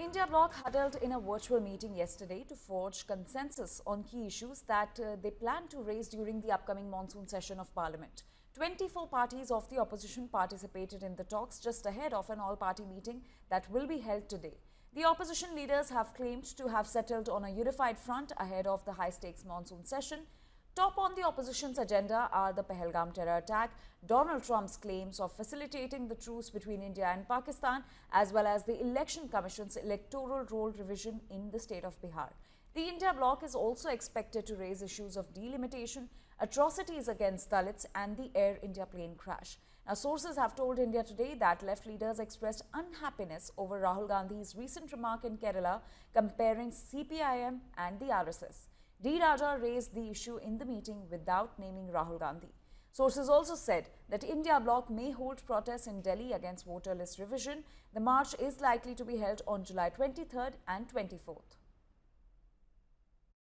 India bloc huddled in a virtual meeting yesterday to forge consensus on key issues that they plan to raise during the upcoming monsoon session of Parliament. 24 parties of the opposition participated in the talks just ahead of an all-party meeting that will be held today. The opposition leaders have claimed to have settled on a unified front ahead of the high-stakes monsoon session. Top on the opposition's agenda are the Pahalgam terror attack, Donald Trump's claims of facilitating the truce between India and Pakistan, as well as the Election Commission's electoral roll revision in the state of Bihar. The India bloc is also expected to raise issues of delimitation, atrocities against Dalits and the Air India plane crash. Now, sources have told India Today that left leaders expressed unhappiness over Rahul Gandhi's recent remark in Kerala comparing CPIM and the RSS. D. Raja raised the issue in the meeting without naming Rahul Gandhi. Sources also said that India bloc may hold protests in Delhi against voter list revision. The march is likely to be held on July 23rd and 24th.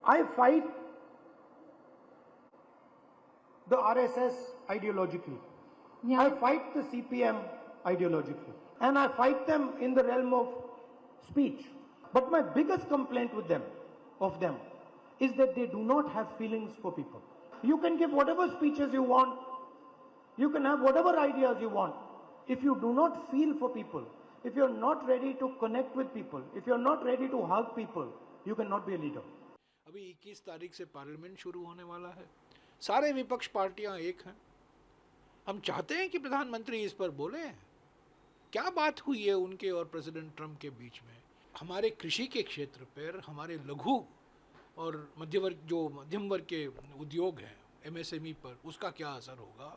I fight the RSS ideologically. I fight the CPM ideologically. And I fight them in the realm of speech. But my biggest complaint with them, is that they do not have feelings for people. You can give whatever speeches you want. You can have whatever ideas you want. If you do not feel for people, if you're not ready to connect with people, if you're not ready to hug people, you cannot be a leader. अभी 21 तारीख से parliament शुरू होने वाला है। सारे विपक्ष पार्टियां एक हैं। हम चाहते हैं कि प्रधानमंत्री इस पर बोले। क्या बात हुई है उनके और प्रेसिडेंट ट्रंप के बीच में? हमारे कृषि के क्षेत्र पर, हमारे लघु और मध्यम वर्ग के उद्योग हैं, एमएसएमई पर, उसका क्या असर होगा?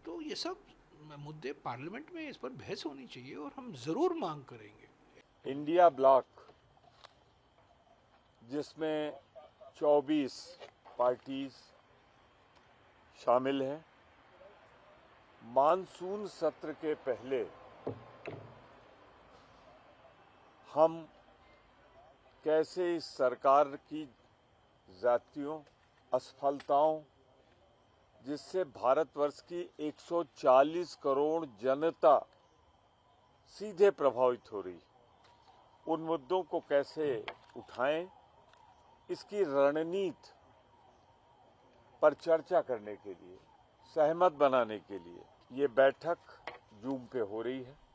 तो ये सब मुद्दे पार्लियामेंट में इस पर बहस होनी चाहिए और हम जरूर मांग करेंगे। इंडिया ब्लॉक जिसमें 24 पार्टीज शामिल हैं, मानसून सत्र के पहले हम कैसे इस सरकार की जातियों, असफलताओं, जिससे भारतवर्ष की 140 करोड़ जनता सीधे प्रभावित हो रही, उन मुद्दों को कैसे उठाएं, इसकी रणनीति पर चर्चा करने के लिए, सहमत बनाने के लिए ये बैठक जूम पे हो रही है।